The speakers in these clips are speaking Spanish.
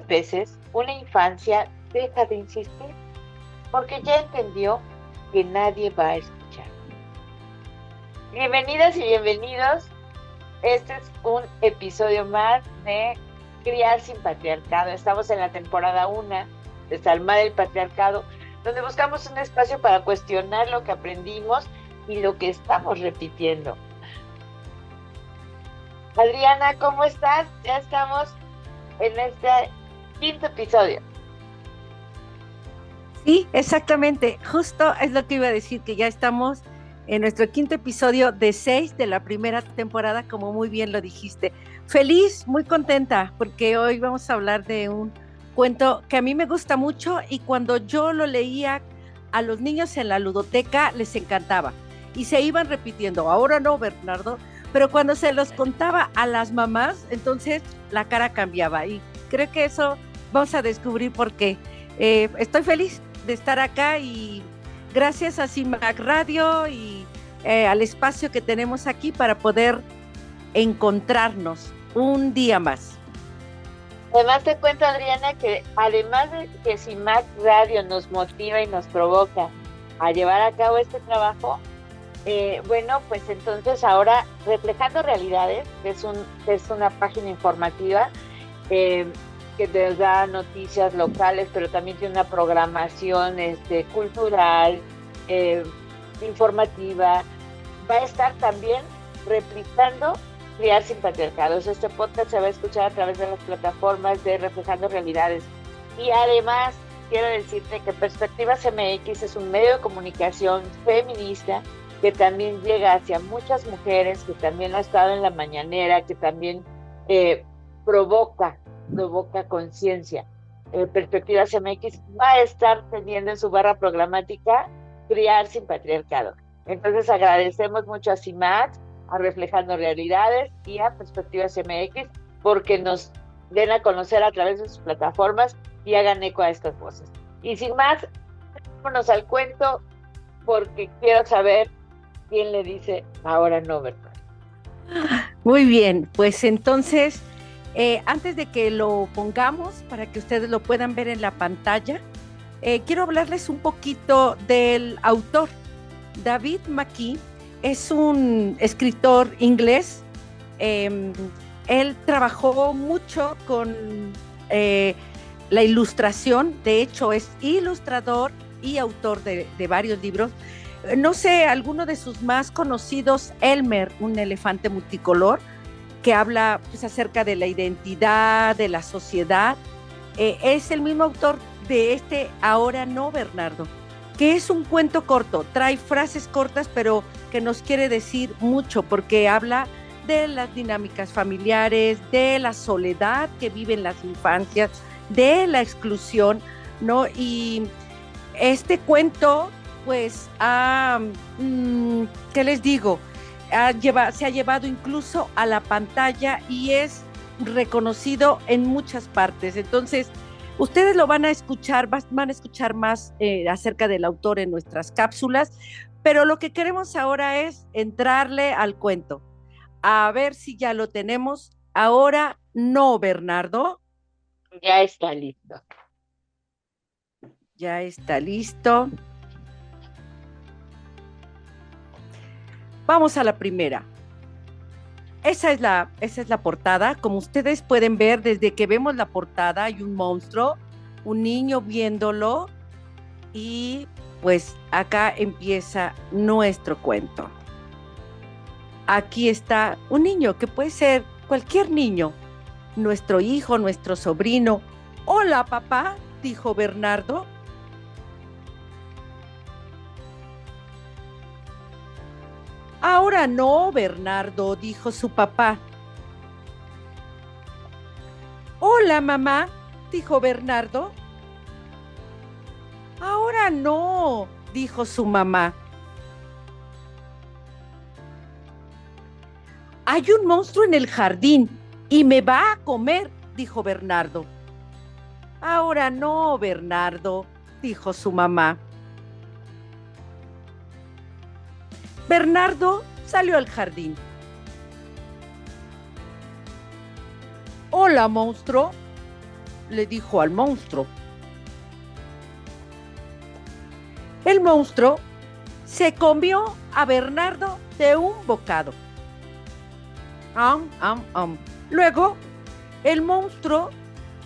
veces una infancia deja de insistir porque ya entendió que nadie va a escuchar. Bienvenidas y bienvenidos. Este es un episodio más de Criar sin Patriarcado. Estamos en la temporada 1 de Salmar el Patriarcado, donde buscamos un espacio para cuestionar lo que aprendimos y lo que estamos repitiendo. Adriana, ¿cómo estás? Ya estamos en este quinto episodio. Sí, exactamente. Justo es lo que iba a decir, que ya estamos en nuestro quinto episodio de 6 de la primera temporada, como muy bien lo dijiste. Feliz, muy contenta, porque hoy vamos a hablar de un cuento que a mí me gusta mucho y cuando yo lo leía a los niños en la ludoteca les encantaba y se iban repitiendo. Ahora no, Bernardo, pero cuando se los contaba a las mamás, entonces la cara cambiaba y creo que eso vamos a descubrir por qué. Estoy feliz de estar acá y gracias a CIMAC Radio y al espacio que tenemos aquí para poder encontrarnos un día más. Además te cuento, Adriana, que además de que CIMAC Radio nos motiva y nos provoca a llevar a cabo este trabajo, bueno, pues entonces ahora Reflejando Realidades, es una página informativa eh, que te da noticias locales, pero también tiene una programación cultural, eh, informativa. Va a estar también replicando Criar sin Patriarcados. Este podcast se va a escuchar a través de las plataformas de Reflejando Realidades. Y además, quiero decirte que Perspectivas MX es un medio de comunicación feminista que también llega hacia muchas mujeres, que también ha estado en la mañanera, que también provoca conciencia. Perspectivas MX va a estar teniendo en su barra programática Criar sin Patriarcado. Entonces agradecemos mucho a CIMAC, a Reflejando Realidades y a Perspectivas MX porque nos den a conocer a través de sus plataformas y hagan eco a estas voces. Y sin más, vámonos al cuento porque quiero saber quién le dice ahora no, ¿verdad? Muy bien, pues entonces, antes de que lo pongamos para que ustedes lo puedan ver en la pantalla, quiero hablarles un poquito del autor. David McKee es un escritor inglés. Él trabajó mucho con la ilustración, de hecho es ilustrador y autor de varios libros. No sé, alguno de sus más conocidos, Elmer, un elefante multicolor, que habla pues, acerca de la identidad, de la sociedad. Es el mismo autor de Ahora no, Bernardo, que es un cuento corto, trae frases cortas, pero que nos quiere decir mucho, porque habla de las dinámicas familiares, de la soledad que viven las infancias, de la exclusión, ¿no? Y este cuento, pues, ¿qué les digo? Se ha llevado incluso a la pantalla y es reconocido en muchas partes. Entonces, ustedes lo van a escuchar, van a escuchar más acerca del autor en nuestras cápsulas, pero lo que queremos ahora es entrarle al cuento. A ver si ya lo tenemos. Ahora no, Bernardo. Ya está listo. Ya está listo. Vamos a la primera. Esa es la portada. Como ustedes pueden ver, desde que vemos la portada hay un monstruo, un niño viéndolo y pues acá empieza nuestro cuento. Aquí está un niño que puede ser cualquier niño, nuestro hijo, nuestro sobrino. Hola, papá, dijo Bernardo. Ahora no, Bernardo, dijo su papá. Hola, mamá, dijo Bernardo. Ahora no, dijo su mamá. Hay un monstruo en el jardín y me va a comer, dijo Bernardo. Ahora no, Bernardo, dijo su mamá. Bernardo salió al jardín. Hola, monstruo. le dijo al monstruo. El monstruo se comió a Bernardo de un bocado. Luego, el monstruo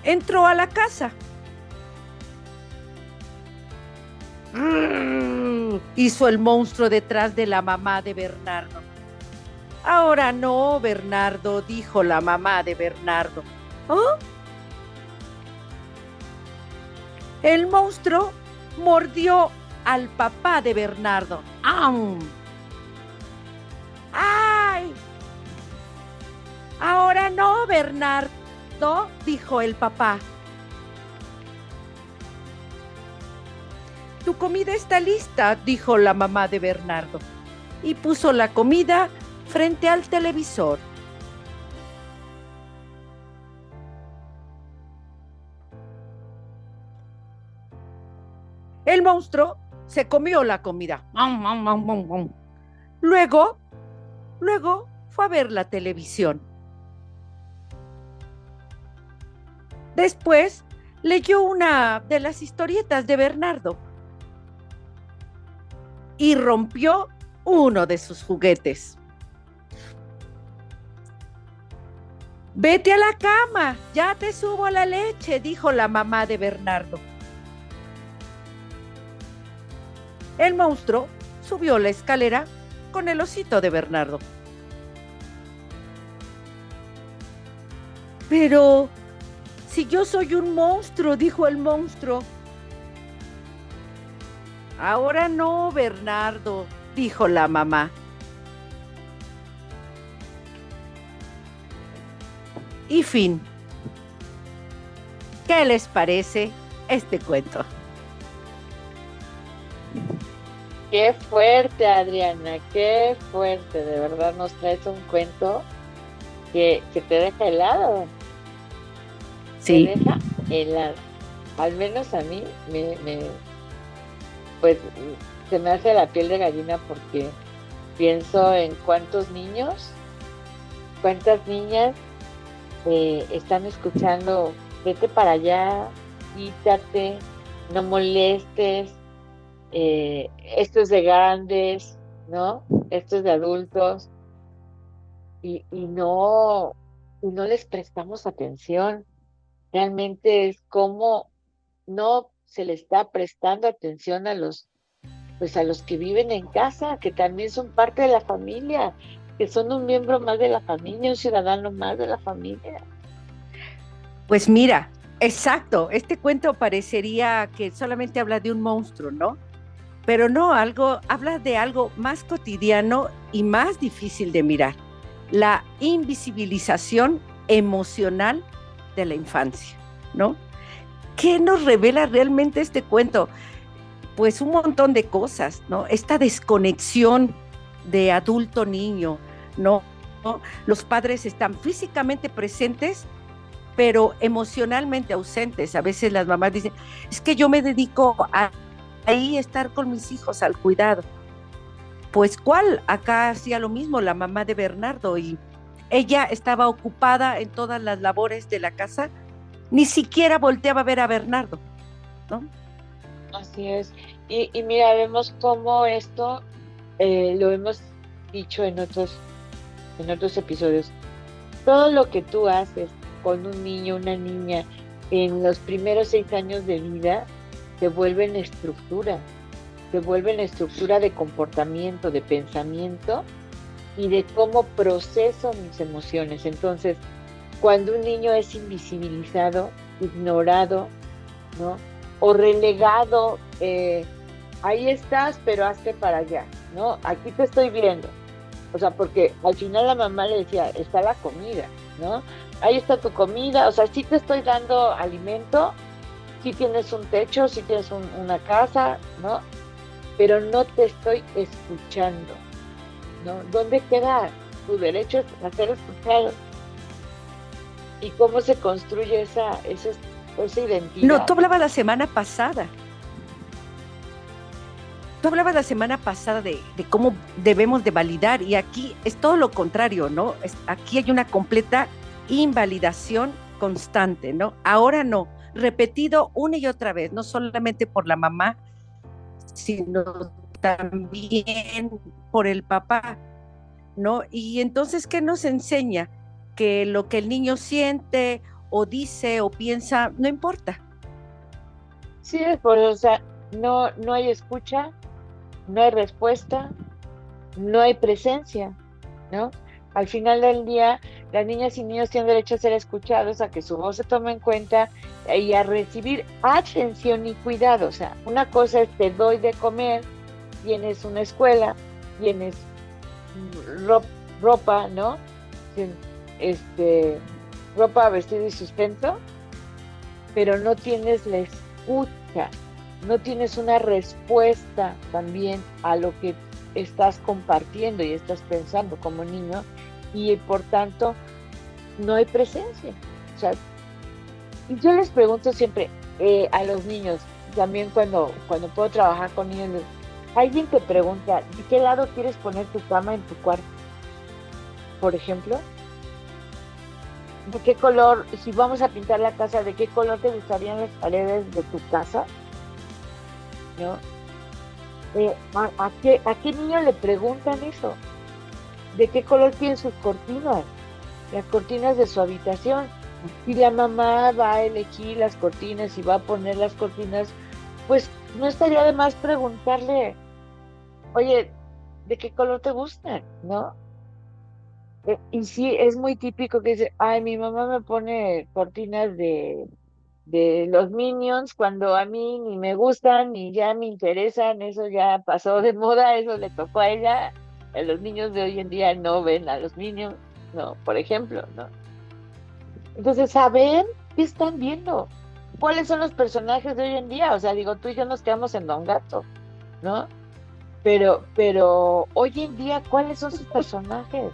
entró a la casa. Hizo el monstruo detrás de la mamá de Bernardo. Ahora no, Bernardo, dijo la mamá de Bernardo. ¿Oh? El monstruo mordió al papá de Bernardo. ¡Am! ¡Ay! Ahora no, Bernardo, dijo el papá. Tu comida está lista, dijo la mamá de Bernardo, y puso la comida frente al televisor. El monstruo se comió la comida. Luego fue a ver la televisión. Después leyó una de las historietas de Bernardo y rompió uno de sus juguetes. Vete a la cama, ya te subo la leche, dijo la mamá de Bernardo. El monstruo subió la escalera con el osito de Bernardo. Pero si yo soy un monstruo, dijo el monstruo. Ahora no, Bernardo, dijo la mamá. Y fin. ¿Qué les parece este cuento? Qué fuerte, Adriana, qué fuerte. De verdad nos traes un cuento que te deja helado. Sí. Te deja helado. Al menos a mí pues se me hace la piel de gallina porque pienso en cuántos niños, cuántas niñas están escuchando, vete para allá, quítate, no molestes, esto es de grandes, ¿no? Esto es de adultos, y no les prestamos atención. Realmente es como no se le está prestando atención a los que viven en casa, que también son parte de la familia, que son un miembro más de la familia, un ciudadano más de la familia. Pues mira, exacto, este cuento parecería que solamente habla de un monstruo, ¿no? Pero no, habla de algo más cotidiano y más difícil de mirar, la invisibilización emocional de la infancia, ¿no? ¿Qué nos revela realmente este cuento? Pues un montón de cosas, ¿no? Esta desconexión de adulto-niño, ¿no? Los padres están físicamente presentes, pero emocionalmente ausentes. A veces las mamás dicen, es que yo me dedico a ahí estar con mis hijos al cuidado. Pues ¿cuál? Acá hacía lo mismo la mamá de Bernardo y ella estaba ocupada en todas las labores de la casa, ni siquiera volteaba a ver a Bernardo, ¿no? Así es. Y mira, vemos cómo esto lo hemos dicho en otros episodios. Todo lo que tú haces con un niño, una niña, en los primeros 6 años de vida, se vuelven estructura de comportamiento, de pensamiento y de cómo proceso mis emociones. Entonces, cuando un niño es invisibilizado, ignorado, ¿no? O relegado, ahí estás, pero hazte para allá, ¿no? Aquí te estoy viendo. O sea, porque al final la mamá le decía, está la comida, ¿no? Ahí está tu comida, o sea, sí te estoy dando alimento, sí tienes un techo, sí tienes una casa, ¿no? Pero no te estoy escuchando, ¿no? ¿Dónde queda tu derecho a ser escuchado? ¿Y cómo se construye esa identidad? No, tú hablabas la semana pasada. Tú hablabas la semana pasada de cómo debemos de validar y aquí es todo lo contrario, ¿no? Aquí hay una completa invalidación constante, ¿no? Ahora no, repetido una y otra vez, no solamente por la mamá, sino también por el papá, ¿no? Y entonces, ¿qué nos enseña? Que lo que el niño siente o dice o piensa, no importa. Sí, o sea, no hay escucha, no hay respuesta, no hay presencia, ¿no? Al final del día, las niñas y niños tienen derecho a ser escuchados, a que su voz se tome en cuenta y a recibir atención y cuidado. O sea, una cosa es te doy de comer, tienes una escuela, tienes ropa, ¿no? Este, ropa, vestido y sustento, pero no tienes la escucha, no tienes una respuesta también a lo que estás compartiendo y estás pensando como niño, y por tanto no hay presencia. O sea, yo les pregunto siempre a los niños, también cuando puedo trabajar con niños, alguien te pregunta, ¿de qué lado quieres poner tu cama en tu cuarto? Por ejemplo, ¿de qué color, si vamos a pintar la casa, de qué color te gustarían las paredes de tu casa? ¿No? ¿A qué niño le preguntan eso? ¿De qué color quieren sus cortinas? Las cortinas de su habitación. Si la mamá va a elegir las cortinas y va a poner las cortinas, pues no estaría de más preguntarle, oye, ¿de qué color te gustan? ¿No? Y sí, es muy típico que dice, ay, mi mamá me pone cortinas de los Minions cuando a mí ni me gustan ni ya me interesan, eso ya pasó de moda, eso le tocó a ella. Los niños de hoy en día no ven a los Minions, no, por ejemplo, ¿no? Entonces, saber qué están viendo, cuáles son los personajes de hoy en día. O sea, digo, tú y yo nos quedamos en Don Gato, ¿no? Pero hoy en día, ¿cuáles son sus personajes?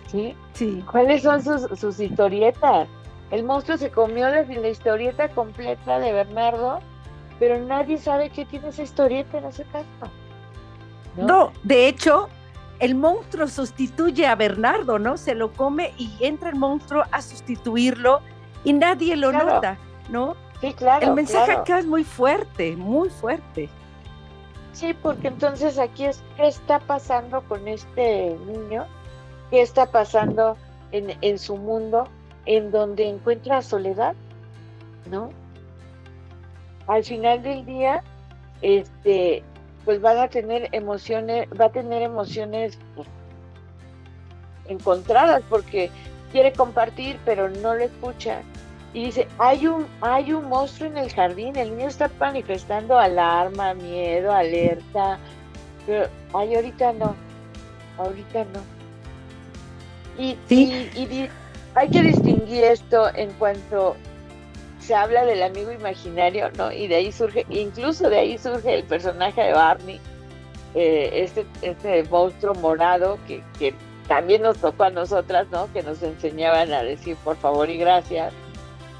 ¿Sí? Sí. ¿Cuáles son sus historietas? El monstruo se comió la historieta completa de Bernardo, pero nadie sabe qué tiene esa historieta en ese caso, ¿no? No, de hecho, el monstruo sustituye a Bernardo, ¿no? Se lo come y entra el monstruo a sustituirlo y nadie lo Claro, nota, ¿no? sí, El claro, mensaje claro. acá es muy fuerte, muy fuerte. Sí, porque entonces aquí es, ¿qué está pasando con este niño? ¿Qué está pasando en su mundo en donde encuentra soledad, ¿no? Al final del día, este, pues van a tener emociones, va a tener emociones pues, encontradas porque quiere compartir, pero no lo escucha. Y dice, hay un monstruo en el jardín, el niño está manifestando alarma, miedo, alerta, pero ay, ahorita no. Y, Sí, y, y di- hay que distinguir esto en cuanto se habla del amigo imaginario, ¿no? Y de ahí surge, incluso de ahí surge el personaje de Barney, este monstruo morado que también nos tocó a nosotras, ¿no? Que nos enseñaban a decir por favor y gracias,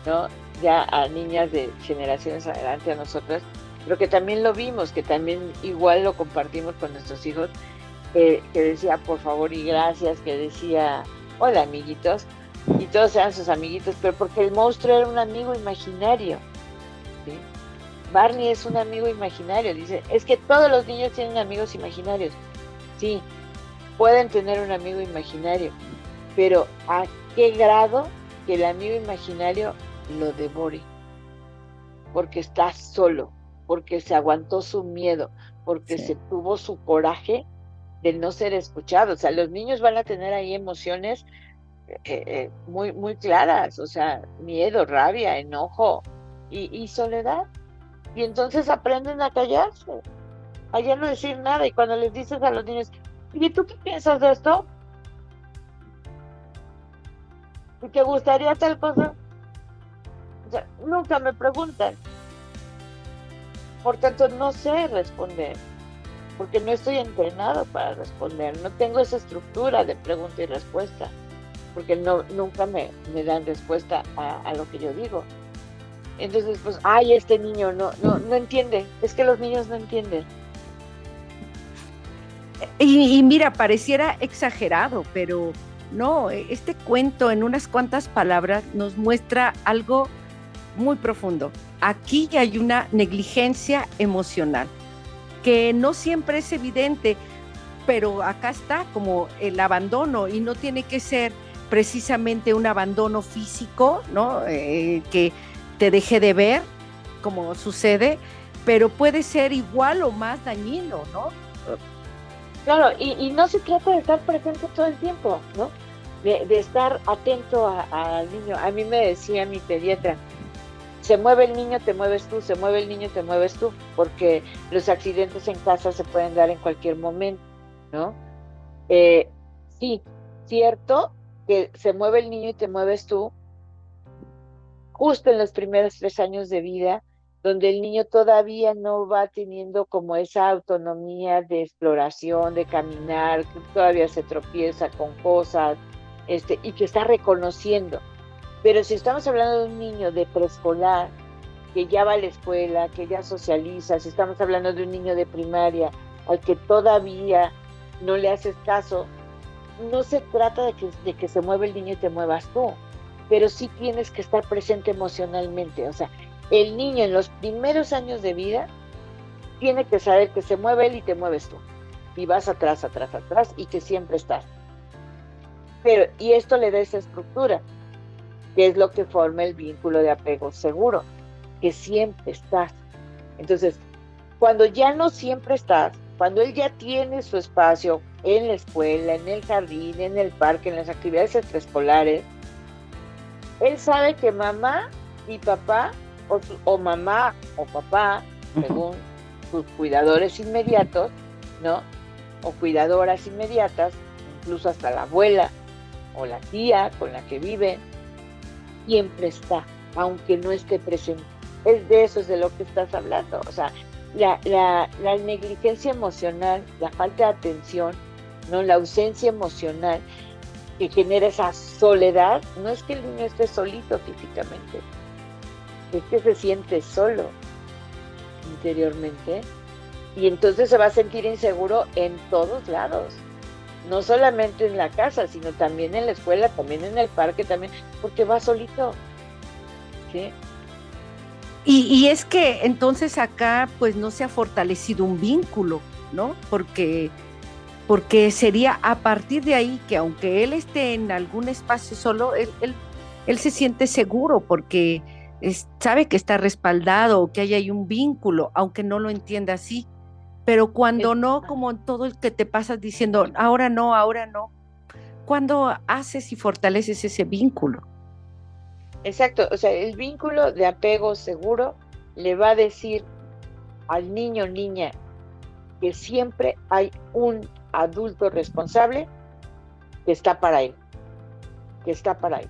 ¿no? Ya a niñas de generaciones adelante a nosotras, pero que también lo vimos, que también igual lo compartimos con nuestros hijos, que decía por favor y gracias, que decía hola amiguitos, y todos eran sus amiguitos, pero porque el monstruo era un amigo imaginario, ¿sí? Barney es un amigo imaginario, dice, es que todos los niños tienen amigos imaginarios, sí, pueden tener un amigo imaginario, pero ¿a qué grado que el amigo imaginario lo devore? Porque está solo, porque se aguantó su miedo, porque sí, se tuvo su coraje de no ser escuchado. O sea, los niños van a tener ahí emociones muy, muy claras, o sea, miedo, rabia, enojo y soledad. Y entonces aprenden a callarse, a ya no decir nada. Y cuando les dices a los niños, ¿y tú qué piensas de esto? ¿Y te gustaría tal cosa? O sea, nunca me preguntan. Por tanto, no sé responder, porque no estoy entrenado para responder. No tengo esa estructura de pregunta y respuesta, porque nunca me dan respuesta a lo que yo digo. Entonces, pues, ay, este niño no entiende. Es que los niños no entienden. y mira, pareciera exagerado, pero No, este cuento en unas cuantas palabras nos muestra algo muy profundo. Aquí hay una negligencia emocional que no siempre es evidente, pero acá está como el abandono y no tiene que ser precisamente un abandono físico, ¿no? Que te deje de ver, como sucede, pero puede ser igual o más dañino, ¿no? Claro, y no se trata de estar presente todo el tiempo, ¿no? De estar atento al niño. A mí me decía mi pediatra, se mueve el niño, te mueves tú, se mueve el niño, te mueves tú, porque los accidentes en casa se pueden dar en cualquier momento, ¿no? Eh, sí, cierto que se mueve el niño y te mueves tú, justo en los primeros 3 años de vida, donde el niño todavía no va teniendo como esa autonomía de exploración, de caminar, que todavía se tropieza con cosas, y que está reconociendo. Pero si estamos hablando de un niño de preescolar, que ya va a la escuela, que ya socializa, si estamos hablando de un niño de primaria al que todavía no le haces caso, no se trata de que se mueva el niño y te muevas tú, pero sí tienes que estar presente emocionalmente. O sea, el niño en los primeros años de vida tiene que saber que se mueve él y te mueves tú. Y vas atrás, atrás, atrás y que siempre estás. Pero, y esto le da esa estructura, que es lo que forma el vínculo de apego seguro, que siempre estás. Entonces, cuando ya no siempre estás, cuando él ya tiene su espacio en la escuela, en el jardín, en el parque, en las actividades extraescolares, él sabe que mamá y papá, o mamá o papá, Ujú. según sus cuidadores inmediatos, ¿no? O cuidadoras inmediatas, incluso hasta la abuela o la tía con la que vive, siempre está, aunque no esté presente. Es de eso es de lo que estás hablando. O sea, la negligencia emocional, la falta de atención, ¿no? La ausencia emocional que genera esa soledad, no es que el niño esté solito físicamente, es que se siente solo interiormente y entonces se va a sentir inseguro en todos lados, no solamente en la casa, sino también en la escuela, también en el parque, también, porque va solito, ¿sí? Y es que entonces acá pues no se ha fortalecido un vínculo, ¿no? Porque sería a partir de ahí que aunque él esté en algún espacio solo, él se siente seguro porque sabe que está respaldado, que hay ahí un vínculo, aunque no lo entienda así. Pero Es- cuando no, como en todo el que te pasas diciendo, ahora no, ¿cuándo haces y fortaleces ese vínculo? exacto, o sea, el vínculo de apego seguro le va a decir al niño o niña que siempre hay un adulto responsable que está para él, que está para él,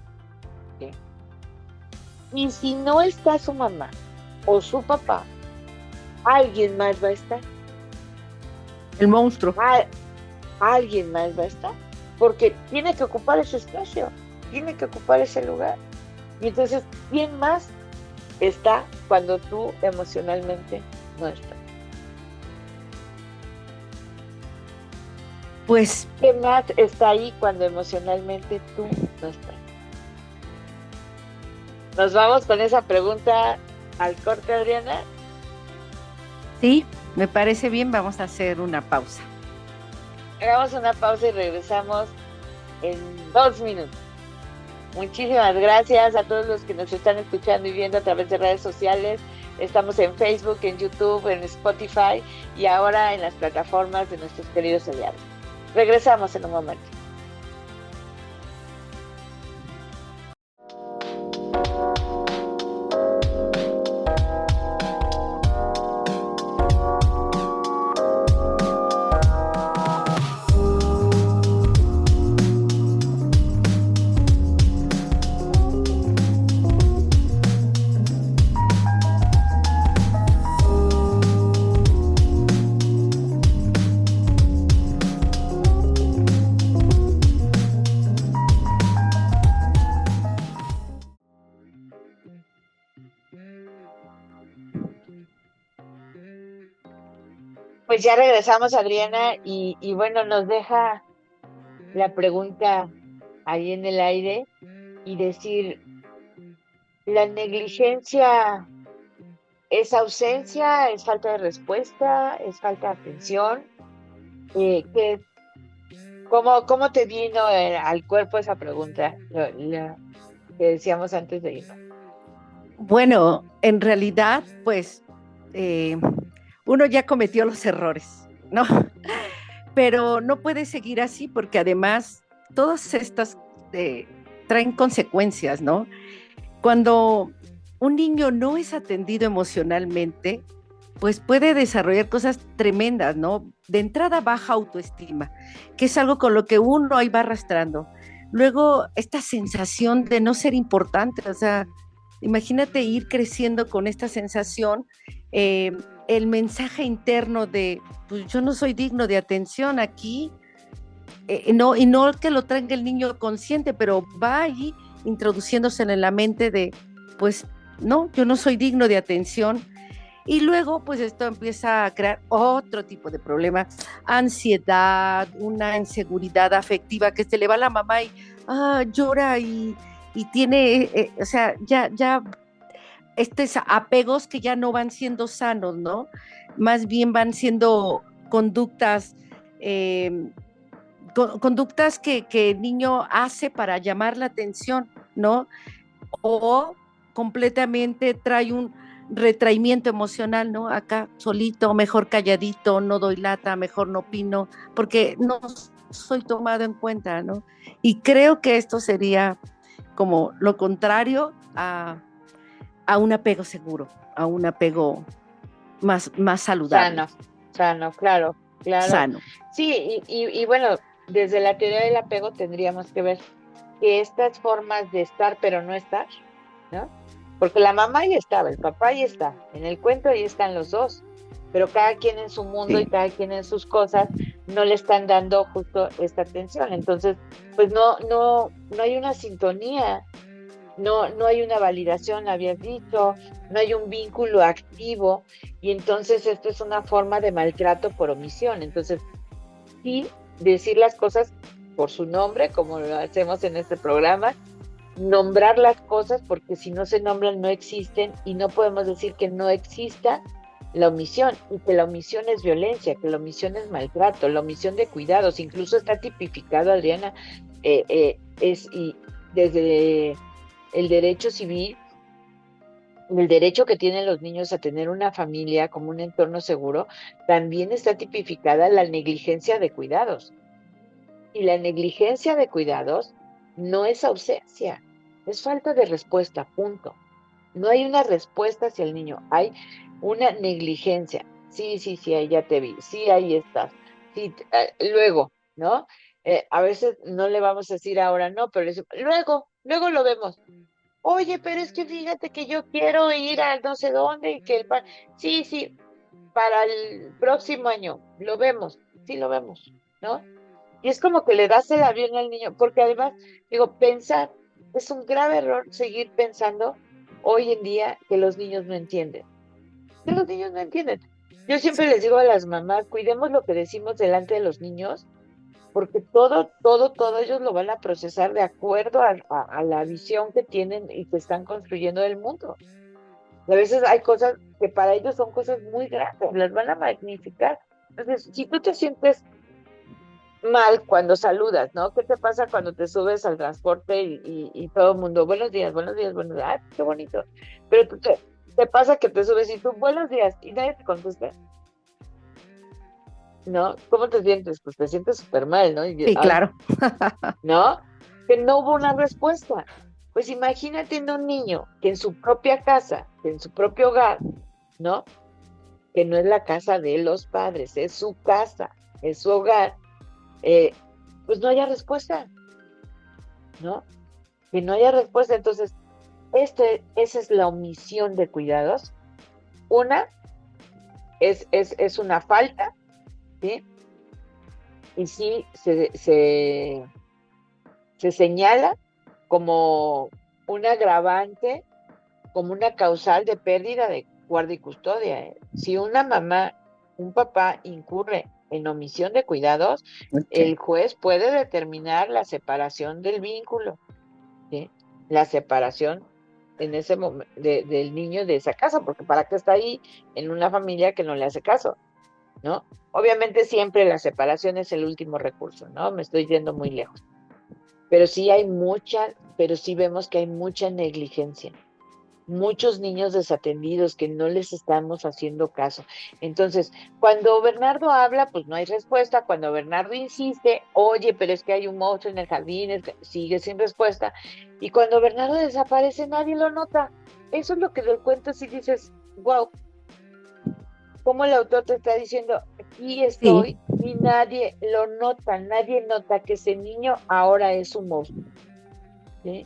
¿sí? Y si no está su mamá o su papá, alguien más va a estar, El monstruo. a- alguien más va a estar, porque tiene que ocupar ese espacio, tiene que ocupar ese lugar. Y entonces, ¿quién más está cuando tú emocionalmente no estás? Pues ¿Quién más está ahí cuando emocionalmente tú no estás? Nos vamos con esa pregunta al corte, Adriana. sí, me parece bien, vamos a hacer una pausa. Hagamos una pausa y regresamos en 2 minutos. Muchísimas gracias a todos los que nos están escuchando y viendo a través de redes sociales. Estamos en Facebook, en YouTube, en Spotify y ahora en las plataformas de nuestros queridos aliados. Regresamos en un momento. Pues ya regresamos, Adriana, y bueno, nos deja la pregunta, ahí en el aire y decir, la negligencia es ausencia, es falta de respuesta, es falta de atención. ¿Qué, cómo te vino al cuerpo esa pregunta? Que decíamos antes de irnos. Bueno, en realidad, pues eh, uno ya cometió los errores, ¿no? Pero no puede seguir así porque además todas estas eh, traen consecuencias, ¿no? Cuando un niño no es atendido emocionalmente, pues puede desarrollar cosas tremendas, ¿no? De entrada, baja autoestima, que es algo con lo que uno ahí va arrastrando. Luego, esta sensación de no ser importante, o sea, imagínate ir creciendo con esta sensación, eh, el mensaje interno de, pues yo no soy digno de atención aquí, no, y no que lo traiga el niño consciente, pero va allí introduciéndose en la mente de, pues no, yo no soy digno de atención. Y luego, pues esto empieza a crear otro tipo de problema, ansiedad, una inseguridad afectiva, que se le va a la mamá y llora y tiene, o sea, ya estos apegos que ya no van siendo sanos, ¿no? Más bien van siendo conductas eh, conductas que el niño hace para llamar la atención, ¿no? O completamente trae un retraimiento emocional, ¿no? Acá solito, mejor calladito, no doy lata, mejor no opino, porque no soy tomado en cuenta, ¿no? Y creo que esto sería como lo contrario a un apego seguro, a un apego más saludable, Sano, sano, claro, claro. sano. Sí, y bueno, desde la teoría del apego tendríamos que ver que estas formas de estar pero no estar, ¿no? Porque la mamá ahí estaba, el papá ahí está, en el cuento ahí están los dos, pero cada quien en su mundo y Sí, cada quien en sus cosas no le están dando justo esta atención. Entonces, pues no hay una sintonía, no hay una validación, habías dicho, no hay un vínculo activo, y entonces esto es una forma de maltrato por omisión. Entonces, sí, decir las cosas por su nombre, como lo hacemos en este programa, nombrar las cosas, porque si no se nombran no existen, y no podemos decir que no exista la omisión, y que la omisión es violencia, que la omisión es maltrato, la omisión de cuidados, incluso está tipificado, Adriana, y desde el derecho civil, el derecho que tienen los niños a tener una familia como un entorno seguro, también está tipificada la negligencia de cuidados. Y la negligencia de cuidados no es ausencia, es falta de respuesta, punto. No hay una respuesta hacia el niño, hay una negligencia. Sí, sí, sí, ahí ya te vi, sí, ahí estás. Sí, luego, ¿no? A veces no le vamos a decir ahora no, pero luego lo vemos. Oye, pero es que fíjate que yo quiero ir a no sé dónde y que sí, sí, para el próximo año, lo vemos, sí lo vemos, ¿no? Y es como que le das el avión al niño, porque además, digo, pensar, es un grave error seguir pensando hoy en día que los niños no entienden, que los niños no entienden. Yo siempre les digo a las mamás, cuidemos lo que decimos delante de los niños, porque todo ellos lo van a procesar de acuerdo a la visión que tienen y que están construyendo del mundo. Y a veces hay cosas que para ellos son cosas muy grandes, las van a magnificar. Entonces, si tú te sientes mal cuando saludas, ¿no? ¿Qué te pasa cuando te subes al transporte y todo el mundo, buenos días, buenos días, buenos días, ay, qué bonito? Pero te pasa que te subes y tú, buenos días, y nadie te contesta, ¿no? ¿Cómo te sientes? Pues te sientes súper mal, ¿no? Sí, Ay, claro. ¿no? Que no hubo una respuesta. Pues imagínate en un niño que en su propia casa, que en su propio hogar, ¿no? Que no es la casa de los padres, es su casa, es su hogar, eh, pues no haya respuesta, ¿no? Que no haya respuesta. Entonces, esa es la omisión de cuidados. Una es una falta, ¿sí? Y sí se señala como un agravante, como una causal de pérdida de guardia y custodia, ¿eh? Si una mamá, un papá incurre en omisión de cuidados, Ok. el juez puede determinar la separación del vínculo, ¿sí? La separación en ese momento del niño de esa casa, porque para qué está ahí en una familia que no le hace caso, ¿no? Obviamente siempre la separación es el último recurso, ¿no? Me estoy yendo muy lejos. Pero sí vemos que hay mucha negligencia, muchos niños desatendidos que no les estamos haciendo caso. Entonces, cuando Bernardo habla, pues no hay respuesta. Cuando Bernardo insiste, oye, pero es que hay un monstruo en el jardín, sigue sin respuesta. Y cuando Bernardo desaparece, nadie lo nota. Eso es lo que del cuento si dices, wow, cómo el autor te está diciendo, aquí Sí. estoy y nadie lo nota, nadie nota que ese niño ahora es un monstruo, ¿sí?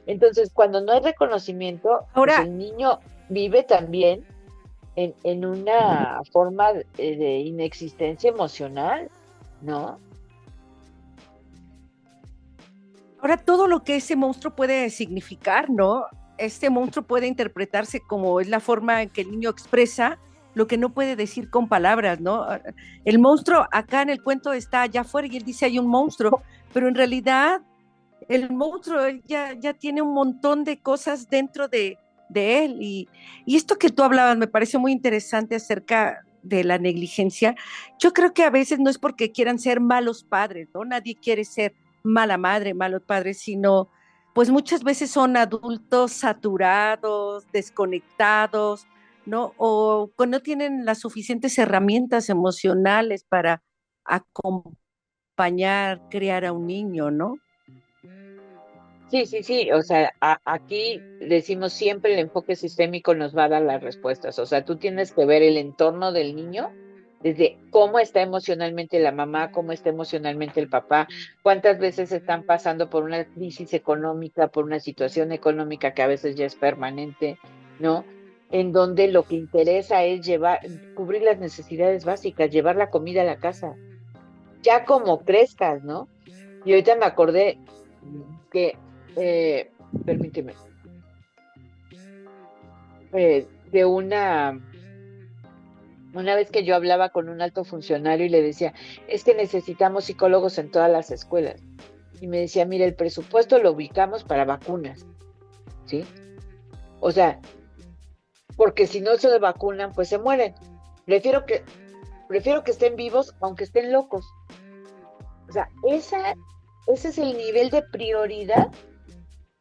Entonces, cuando no hay reconocimiento, pues Ahora, el niño vive también en una forma de inexistencia emocional, ¿no? ahora todo lo que ese monstruo puede significar, ¿no? Este monstruo puede interpretarse como es la forma en que el niño expresa lo que no puede decir con palabras, ¿no? El monstruo acá en el cuento está allá afuera y él dice hay un monstruo, pero en realidad el monstruo él ya tiene un montón de cosas dentro de él. Y esto que tú hablabas me parece muy interesante acerca de la negligencia. Yo creo que a veces no es porque quieran ser malos padres, ¿no? Nadie quiere ser mala madre, malos padres, sino pues muchas veces son adultos saturados, desconectados, ¿no? O que no tienen las suficientes herramientas emocionales para acompañar, criar a un niño, ¿no? Sí, sí, sí, o sea, aquí decimos siempre el enfoque sistémico nos va a dar las respuestas, o sea, tú tienes que ver el entorno del niño, desde cómo está emocionalmente la mamá, cómo está emocionalmente el papá, cuántas veces están pasando por una crisis económica, por una situación económica que a veces ya es permanente, ¿no? En donde lo que interesa es cubrir las necesidades básicas, llevar la comida a la casa, ya como crezcas, ¿no? Y ahorita me acordé que, eh, permíteme, de una vez que yo hablaba con un alto funcionario y le decía, es que necesitamos psicólogos en todas las escuelas. Y me decía, mira, el presupuesto lo ubicamos para vacunas, ¿sí? O sea, porque si no se vacunan, pues se mueren. Prefiero que, prefiero que estén vivos, aunque estén locos. O sea, ese es el nivel de prioridad,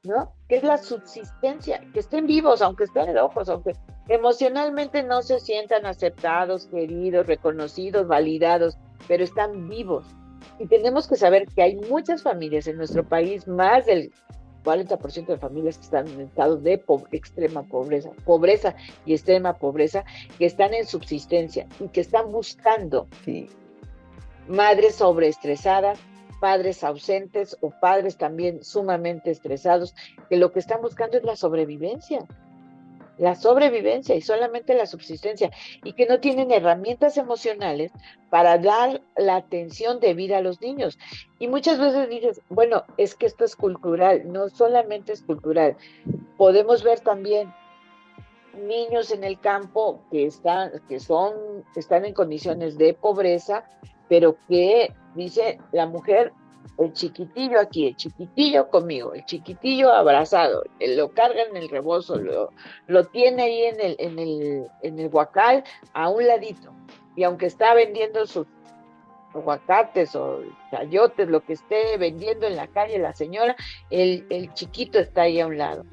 ¿no? Que es la subsistencia, que estén vivos, aunque estén locos, aunque emocionalmente no se sientan aceptados, queridos, reconocidos, validados, pero están vivos. Y tenemos que saber que hay muchas familias en nuestro país, más del 40% de familias que están en estado de extrema pobreza, pobreza y extrema pobreza, que están en subsistencia y que están buscando Sí. madres sobreestresadas, padres ausentes o padres también sumamente estresados, que lo que están buscando es la sobrevivencia y solamente la subsistencia, y que no tienen herramientas emocionales para dar la atención debida a los niños. Y muchas veces dices, bueno, es que esto es cultural, no solamente es cultural, podemos ver también niños en el campo están en condiciones de pobreza, pero que dice la mujer, el chiquitillo aquí, el chiquitillo conmigo, el chiquitillo abrazado, lo carga en el rebozo, lo tiene ahí en el huacal a un ladito. Y aunque está vendiendo sus aguacates o chayotes, lo que esté vendiendo en la calle la señora, el chiquito está ahí a un lado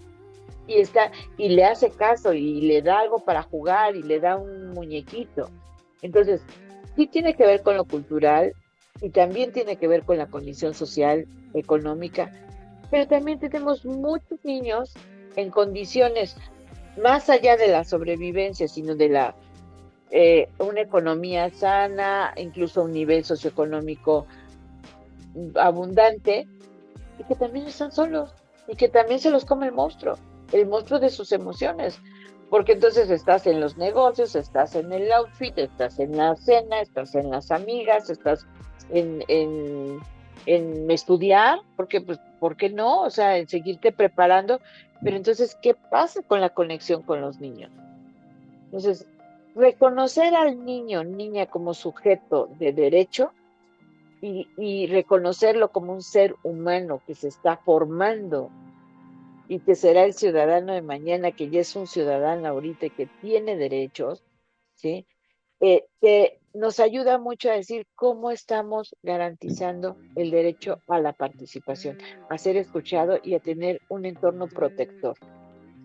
y le hace caso y le da algo para jugar y le da un muñequito. Entonces, sí tiene que ver con lo cultural y también tiene que ver con la condición social, económica, pero también tenemos muchos niños en condiciones más allá de la sobrevivencia, sino de una economía sana, incluso un nivel socioeconómico abundante, y que también están solos y que también se los come el monstruo de sus emociones, porque entonces estás en los negocios, estás en el outfit, estás en la cena, estás en las amigas, estás en, en, en estudiar, porque pues, ¿por qué no? O sea, en seguirte preparando, pero entonces, ¿qué pasa con la conexión con los niños? Entonces, reconocer al niño, niña como sujeto de derecho y reconocerlo como un ser humano que se está formando y que será el ciudadano de mañana, que ya es un ciudadano ahorita y que tiene derechos, ¿sí? Que nos ayuda mucho a decir cómo estamos garantizando el derecho a la participación, a ser escuchado y a tener un entorno protector.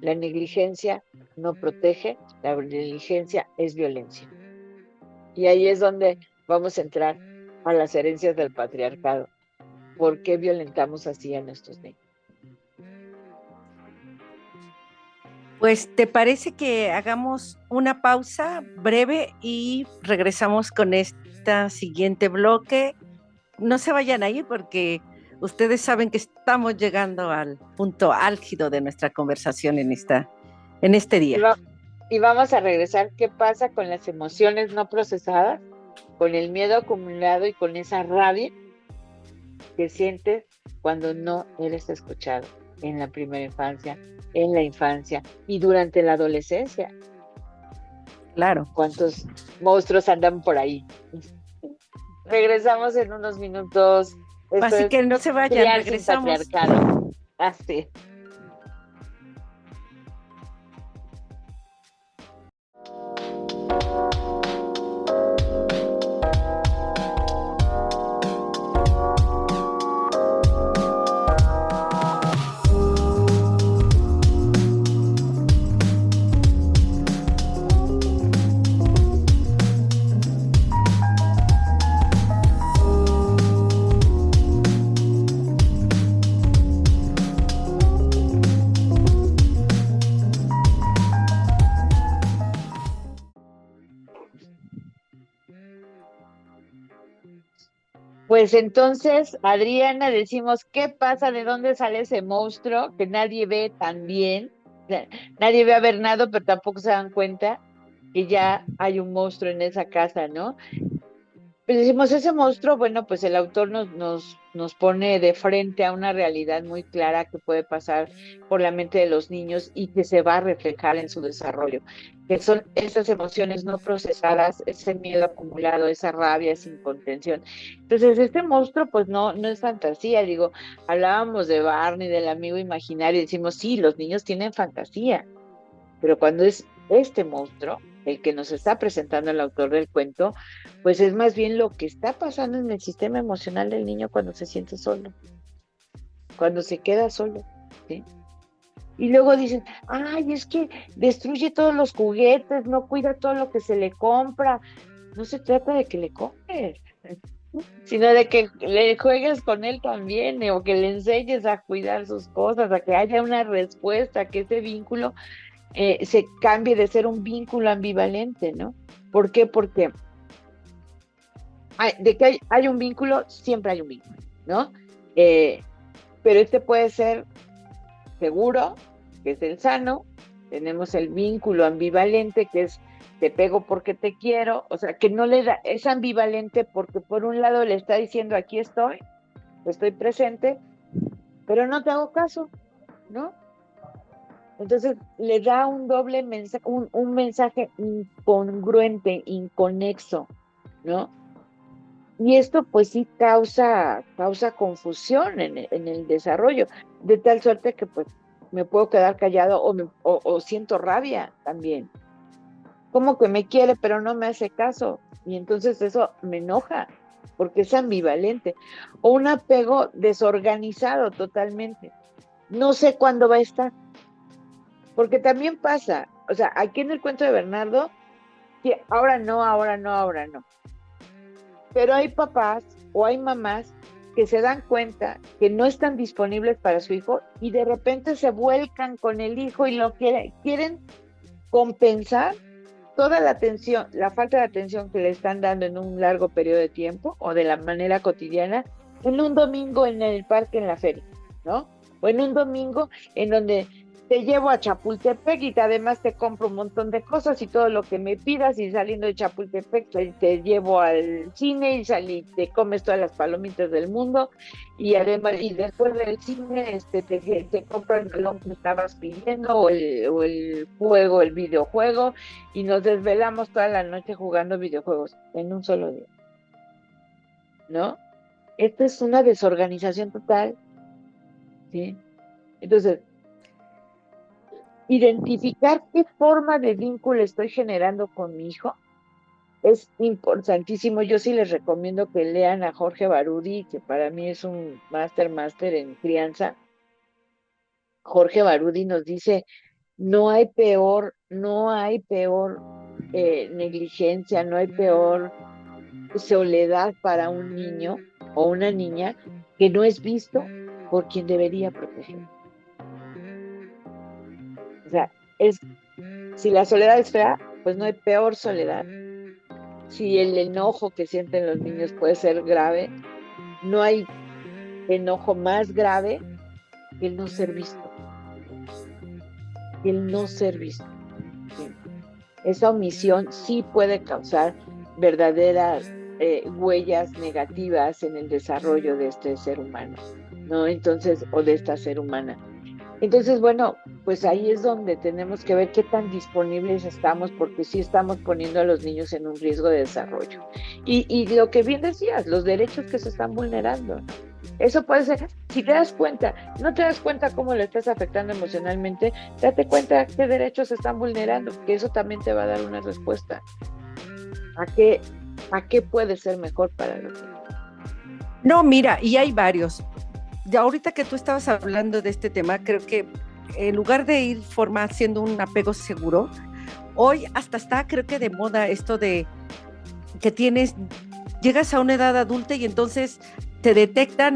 La negligencia no protege, la negligencia es violencia. Y ahí es donde vamos a entrar a las herencias del patriarcado. ¿Por qué violentamos así a nuestros niños? Pues, ¿te parece que hagamos una pausa breve y regresamos con esta siguiente bloque? No se vayan a ir porque ustedes saben que estamos llegando al punto álgido de nuestra conversación en este Y, día. va- y vamos a regresar. ¿Qué pasa con las emociones no procesadas? Con el miedo acumulado y con esa rabia que sientes cuando no eres escuchado en la primera infancia, en la infancia y durante la adolescencia. Claro. ¿Cuántos monstruos andan por ahí? Regresamos en unos minutos. Esto Así es que no se vayan, Criar sin regresamos. Patriarcado. Así. Pues entonces, Adriana, decimos, ¿qué pasa? ¿De dónde sale ese monstruo que nadie ve tan bien? Nadie ve a Bernardo, pero tampoco se dan cuenta que ya hay un monstruo en esa casa, ¿no? Pues decimos, ese monstruo, bueno, pues el autor nos pone de frente a una realidad muy clara que puede pasar por la mente de los niños y que se va a reflejar en su desarrollo, que son esas emociones no procesadas, ese miedo acumulado, esa rabia, esa incontención. Entonces, este monstruo, pues no es fantasía, digo, hablábamos de Barney, del amigo imaginario, y decimos, sí, los niños tienen fantasía, pero cuando es este monstruo, el que nos está presentando el autor del cuento, pues es más bien lo que está pasando en el sistema emocional del niño cuando se siente solo, cuando se queda solo, ¿sí? Y luego dicen, ay, es que destruye todos los juguetes, no cuida todo lo que se le compra. No se trata de que le compres, sino de que le juegues con él también, o que le enseñes a cuidar sus cosas, a que haya una respuesta, que ese vínculo se cambie de ser un vínculo ambivalente, ¿no? ¿Por qué? Porque de que hay un vínculo, siempre hay un vínculo, ¿no? Pero este puede ser seguro, que es el sano, tenemos el vínculo ambivalente, que es te pego porque te quiero, o sea, que no le da, es ambivalente porque por un lado le está diciendo aquí estoy presente, pero no te hago caso, ¿no? Entonces le da un doble mensaje, un mensaje incongruente, inconexo, ¿no? Y esto pues sí causa confusión en el desarrollo, de tal suerte que pues me puedo quedar callado o siento rabia también. Como que me quiere pero no me hace caso y entonces eso me enoja porque es ambivalente. O un apego desorganizado totalmente. No sé cuándo va a estar. Porque también pasa, o sea, aquí en el cuento de Bernardo, que ahora no, ahora no, ahora no. Pero hay papás o hay mamás que se dan cuenta que no están disponibles para su hijo y de repente se vuelcan con el hijo y lo quieren compensar toda la atención, la falta de atención que le están dando en un largo periodo de tiempo o de la manera cotidiana, en un domingo en el parque, en la feria, ¿no? O en un domingo en donde te llevo a Chapultepec y además te compro un montón de cosas y todo lo que me pidas y saliendo de Chapultepec te llevo al cine y te comes todas las palomitas del mundo y además y después del cine te compro el balón que estabas pidiendo o el juego, el videojuego y nos desvelamos toda la noche jugando videojuegos en un solo día, ¿no? Esto es una desorganización total, ¿sí? Entonces, identificar qué forma de vínculo estoy generando con mi hijo es importantísimo. Yo sí les recomiendo que lean a Jorge Barudi, que para mí es un máster en crianza. Jorge Barudi nos dice, no hay peor negligencia, no hay peor soledad para un niño o una niña que no es visto por quien debería proteger. O sea, si la soledad es fea, pues no hay peor soledad. Si el enojo que sienten los niños puede ser grave, no hay enojo más grave que el no ser visto. El no ser visto. ¿Sí? Esa omisión sí puede causar verdaderas huellas negativas en el desarrollo de este ser humano, ¿no? Entonces, o de esta ser humana. Entonces, bueno, pues ahí es donde tenemos que ver qué tan disponibles estamos, porque sí estamos poniendo a los niños en un riesgo de desarrollo. Y lo que bien decías, los derechos que se están vulnerando. Eso puede ser, si te das cuenta, no te das cuenta cómo le estás afectando emocionalmente, date cuenta qué derechos se están vulnerando, que eso también te va a dar una respuesta. ¿A qué puede ser mejor para los niños? No, mira, y hay varios. Ya ahorita que tú estabas hablando de este tema, creo que en lugar de ir haciendo un apego seguro, hoy hasta está, creo que de moda esto de que llegas a una edad adulta y entonces te detectan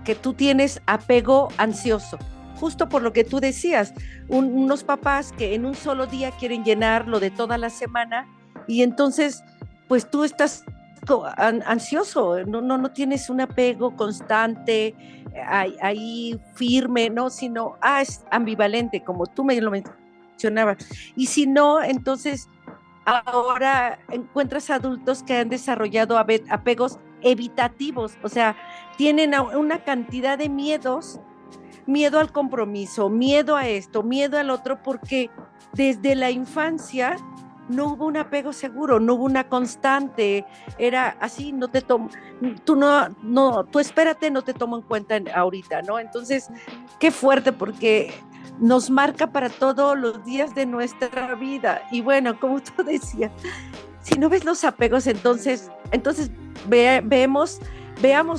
que tú tienes apego ansioso, justo por lo que tú decías, unos papás que en un solo día quieren llenar lo de toda la semana y entonces pues tú estás ansioso, no tienes un apego constante, ahí firme, ¿no? Sino, es ambivalente, como tú me lo mencionabas. Y si no, entonces ahora encuentras adultos que han desarrollado apegos evitativos, o sea, tienen una cantidad de miedos, miedo al compromiso, miedo a esto, miedo al otro, porque desde la infancia no hubo un apego seguro, no hubo una constante, era así, no te tomo, tú espérate, no te tomo en cuenta ahorita, ¿no? Entonces, qué fuerte, porque nos marca para todos los días de nuestra vida. Y bueno, como tú decías, si no ves los apegos, entonces veamos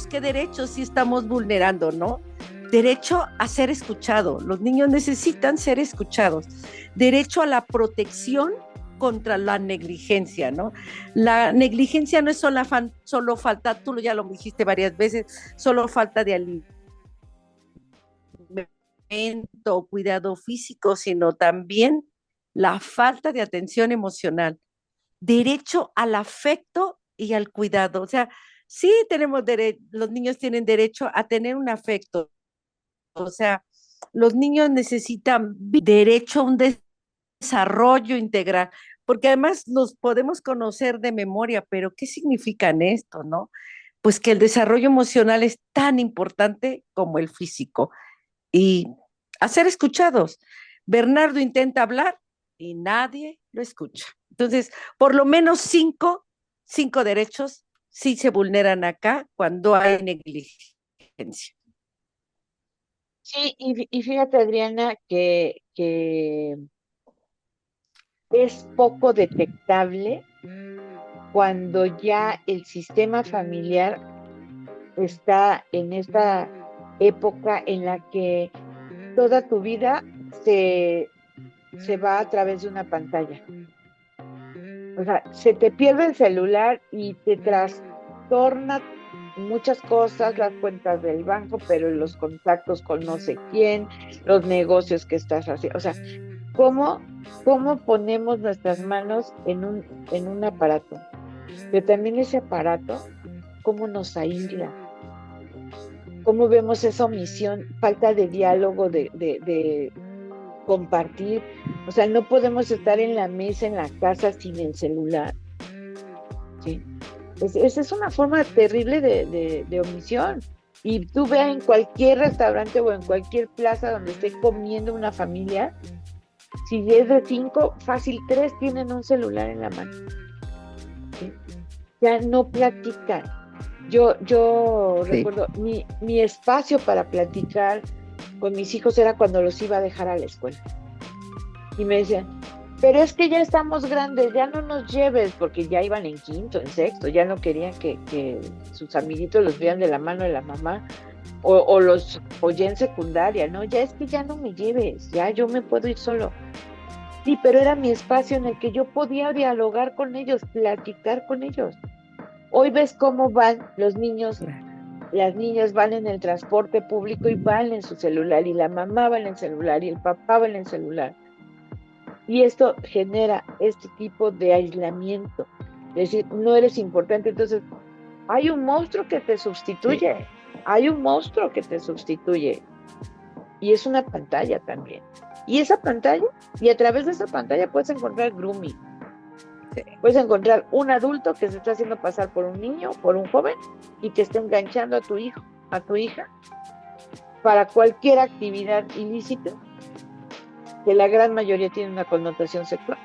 qué derechos sí estamos vulnerando, ¿no? Derecho a ser escuchado. Los niños necesitan ser escuchados. Derecho a la protección contra la negligencia, ¿no? La negligencia no es solo falta, tú ya lo dijiste varias veces, solo falta de alimento, cuidado físico, sino también la falta de atención emocional. Derecho al afecto y al cuidado. O sea, sí tenemos derecho, los niños tienen derecho a tener un afecto. O sea, los niños necesitan derecho a un desarrollo integral, porque además los podemos conocer de memoria, pero ¿qué significan esto, no? Pues que el desarrollo emocional es tan importante como el físico y a ser escuchados. Bernardo intenta hablar y nadie lo escucha. Entonces, por lo menos cinco derechos sí se vulneran acá cuando hay negligencia. Sí, y fíjate, Adriana, que es poco detectable cuando ya el sistema familiar está en esta época en la que toda tu vida se va a través de una pantalla. O sea, se te pierde el celular y te trastorna muchas cosas, las cuentas del banco, pero los contactos con no sé quién, los negocios que estás haciendo. O sea, ¿cómo ponemos nuestras manos en un aparato? Pero también ese aparato, ¿cómo nos aísla? ¿Cómo vemos esa omisión, falta de diálogo, de compartir. O sea, no podemos estar en la mesa, en la casa, sin el celular. ¿Sí? Esa es una forma terrible de omisión. Y tú ve en cualquier restaurante o en cualquier plaza donde esté comiendo una familia, si es de 5, fácil 3 tienen un celular en la mano. ¿Sí? Ya no platican. Yo Sí. recuerdo, mi espacio para platicar con mis hijos era cuando los iba a dejar a la escuela. Y me decían, pero es que ya estamos grandes, ya no nos lleves, porque ya iban en quinto, en sexto, ya no querían que sus amiguitos los vean de la mano de la mamá, o ya en secundaria, ¿no? Ya es que ya no me lleves, ya yo me puedo ir solo. Sí, pero era mi espacio en el que yo podía dialogar con ellos, platicar con ellos. Hoy ves cómo van los niños, las niñas van en el transporte público y van en su celular, y la mamá va en el celular, y el papá va en el celular. Y esto genera este tipo de aislamiento. Es decir, no eres importante. Entonces, hay un monstruo que te Sí. sustituye. Hay un monstruo que te sustituye. Y es una pantalla también. Y esa pantalla, y a través de esa pantalla puedes encontrar grooming. Sí. Puedes encontrar un adulto que se está haciendo pasar por un niño, por un joven, y que está enganchando a tu hijo, a tu hija, para cualquier actividad ilícita, que la gran mayoría tiene una connotación sexual.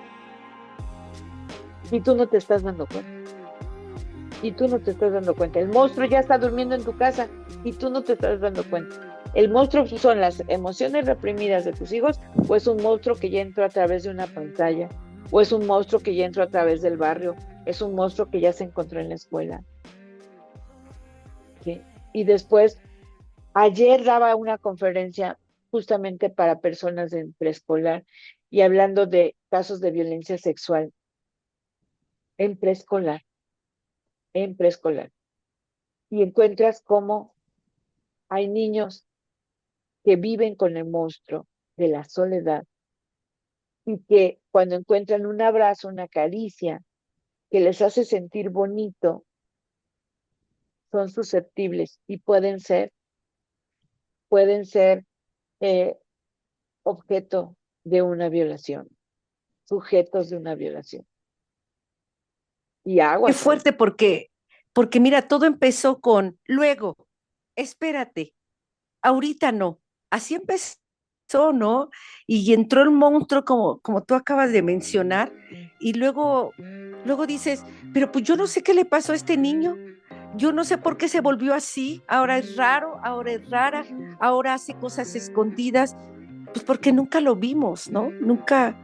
Y tú no te estás dando cuenta. Y tú no te estás dando cuenta. El monstruo ya está durmiendo en tu casa y tú no te estás dando cuenta. El monstruo son las emociones reprimidas de tus hijos, o es un monstruo que ya entró a través de una pantalla, o es un monstruo que ya entró a través del barrio, es un monstruo que ya se encontró en la escuela. ¿Sí? Y después, ayer daba una conferencia justamente para personas en preescolar y hablando de casos de violencia sexual en preescolar, en preescolar. Y encuentras cómo hay niños que viven con el monstruo de la soledad y que cuando encuentran un abrazo, una caricia que les hace sentir bonito, son susceptibles y pueden ser eh, objeto de una violación, sujetos de una violación. Y Qué aguas ahí. fuerte porque mira, todo empezó con luego, espérate, ahorita no. Así empezó, ¿no? Y entró el monstruo como tú acabas de mencionar, y luego dices, pero pues yo no sé qué le pasó a este niño, yo no sé por qué se volvió así, ahora es raro, ahora es rara, ahora hace cosas escondidas, pues porque nunca lo vimos, ¿no? Nunca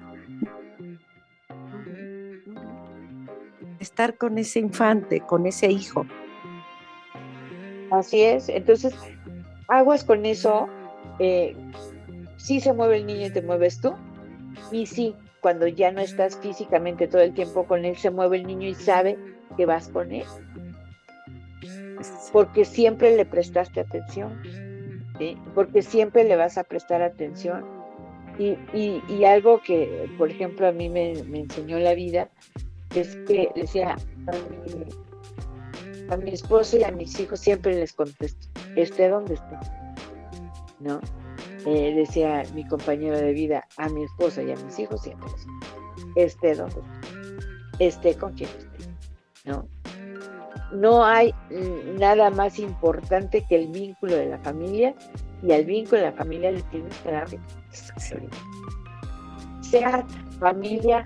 estar con ese infante, con ese hijo. Así es. Entonces, aguas con eso. Sí se mueve el niño y te mueves tú. Y sí, cuando ya no estás físicamente todo el tiempo con él, se mueve el niño y sabe que vas con él, porque siempre le prestaste atención, ¿sí? Porque siempre le vas a prestar atención. Y algo que, por ejemplo, a mí me enseñó la vida es que decía a mi esposo y a mis hijos siempre les contesto, esté donde esté, ¿no? Decía mi compañero de vida, a mi esposa y a mis hijos siempre les contesto, esté donde esté con quien esté, ¿no? No hay nada más importante que el vínculo de la familia, y al vínculo de la familia le tienes que dar sea familia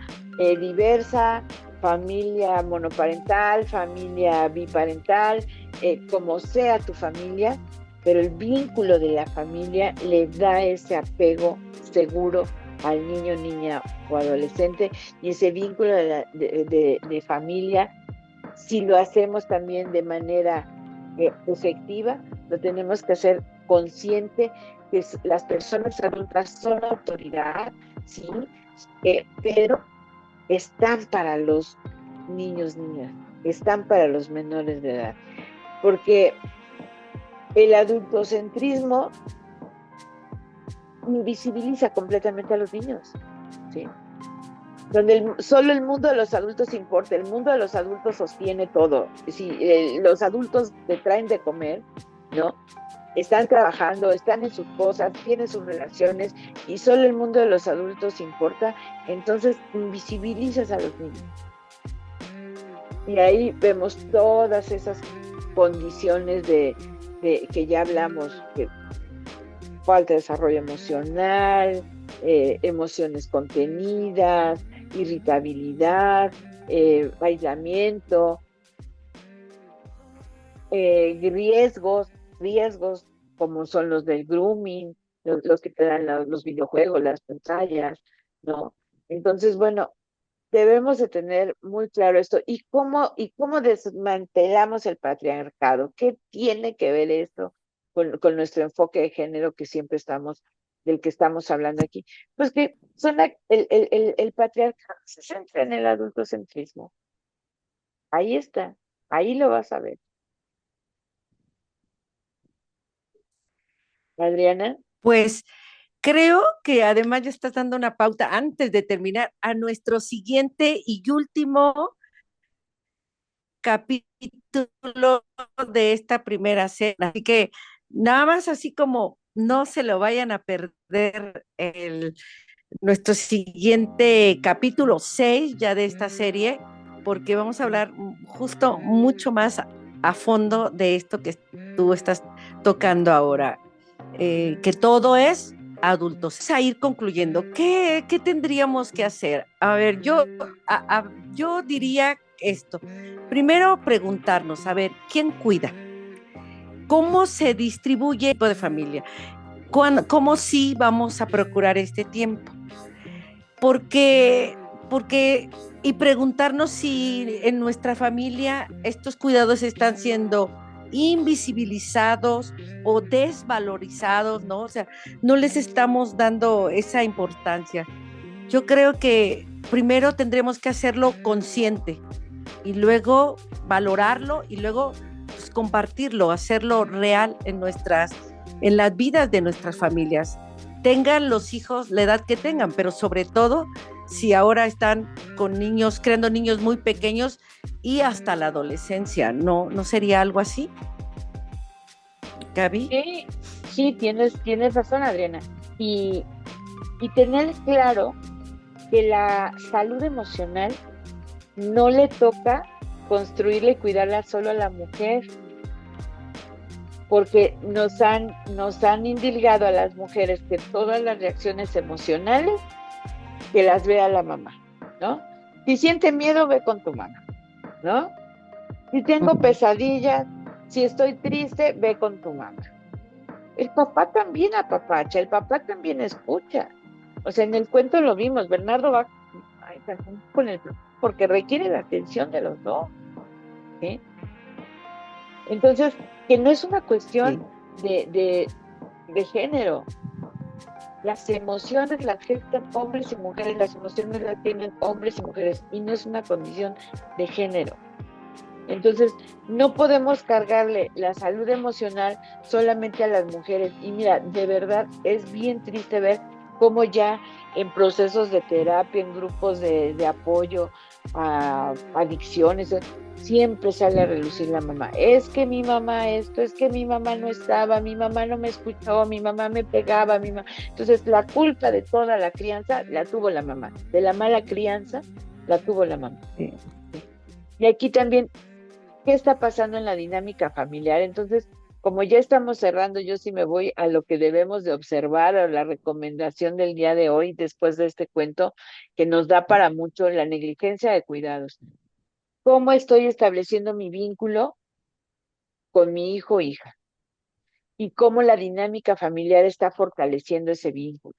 diversa, familia monoparental, familia biparental, como sea tu familia, pero el vínculo de la familia le da ese apego seguro al niño, niña o adolescente, y ese vínculo de familia, si lo hacemos también de manera efectiva, lo tenemos que hacer consciente que las personas adultas son autoridad, sí, pero están para los niños, niñas, están para los menores de edad, porque el adultocentrismo invisibiliza completamente a los niños, ¿sí? Donde solo el mundo de los adultos importa, el mundo de los adultos sostiene todo. Si los adultos te traen de comer, ¿no? están trabajando, están en sus cosas, tienen sus relaciones y solo el mundo de los adultos importa, entonces invisibilizas a los niños. Y ahí vemos todas esas condiciones de que ya hablamos, que falta de desarrollo emocional, emociones contenidas, irritabilidad, aislamiento, riesgos como son los del grooming, los que te dan los videojuegos, las pantallas, ¿no? Entonces, bueno, debemos de tener muy claro esto. ¿Y cómo desmantelamos el patriarcado? ¿Qué tiene que ver esto con nuestro enfoque de género que siempre del que estamos hablando aquí? Pues que el patriarcado se centra en el adultocentrismo. Ahí está, ahí lo vas a ver. Adriana. Pues creo que además ya estás dando una pauta antes de terminar a nuestro siguiente y último capítulo de esta primera cena. Así que nada más así como no se lo vayan a perder nuestro siguiente capítulo 6 ya de esta serie, porque vamos a hablar justo mucho más a fondo de esto que tú estás tocando ahora, que todo es adultos. A ir concluyendo, ¿qué tendríamos que hacer? A ver, yo diría esto. Primero preguntarnos, a ver, ¿quién cuida? ¿Cómo se distribuye el tiempo de familia? ¿Cómo sí vamos a procurar este tiempo? Porque, y preguntarnos si en nuestra familia estos cuidados están siendo invisibilizados o desvalorizados, ¿no? O sea, no les estamos dando esa importancia. Yo creo que primero tendremos que hacerlo consciente y luego valorarlo y luego pues, compartirlo, hacerlo real en las vidas de nuestras familias. Tengan los hijos la edad que tengan, pero sobre todo si ahora están con niños, creando niños muy pequeños y hasta la adolescencia, ¿no sería algo así, Gaby? Sí, sí, tienes razón, Adriana. Y, y tener claro que la salud emocional no le toca construirla y cuidarla solo a la mujer, porque nos han indilgado a las mujeres que todas las reacciones emocionales que las vea la mamá, ¿no? Si siente miedo, ve con tu mamá, ¿no? Si tengo pesadillas, si estoy triste, ve con tu mamá. El papá también apapacha, el papá también escucha. O sea, en el cuento lo vimos, Bernardo va con el porque requiere la atención de los dos, ¿sí? Entonces, que no es una Sí. cuestión de género. Las emociones las gestan hombres y mujeres, las emociones las tienen hombres y mujeres, y no es una condición de género. Entonces, no podemos cargarle la salud emocional solamente a las mujeres. Y mira, de verdad es bien triste ver cómo ya en procesos de terapia, en grupos de apoyo a adicciones, siempre sale a relucir la mamá. Es que mi mamá esto, es que mi mamá no estaba, mi mamá no me escuchó, mi mamá me pegaba, mi mamá. Entonces, la culpa de toda la crianza la tuvo la mamá. De la mala crianza la tuvo la mamá. Sí. Y aquí también qué está pasando en la dinámica familiar. Entonces, como ya estamos cerrando, yo sí me voy a lo que debemos de observar, a la recomendación del día de hoy, después de este cuento, que nos da para mucho la negligencia de cuidados. ¿Cómo estoy estableciendo mi vínculo con mi hijo o hija? Y cómo la dinámica familiar está fortaleciendo ese vínculo,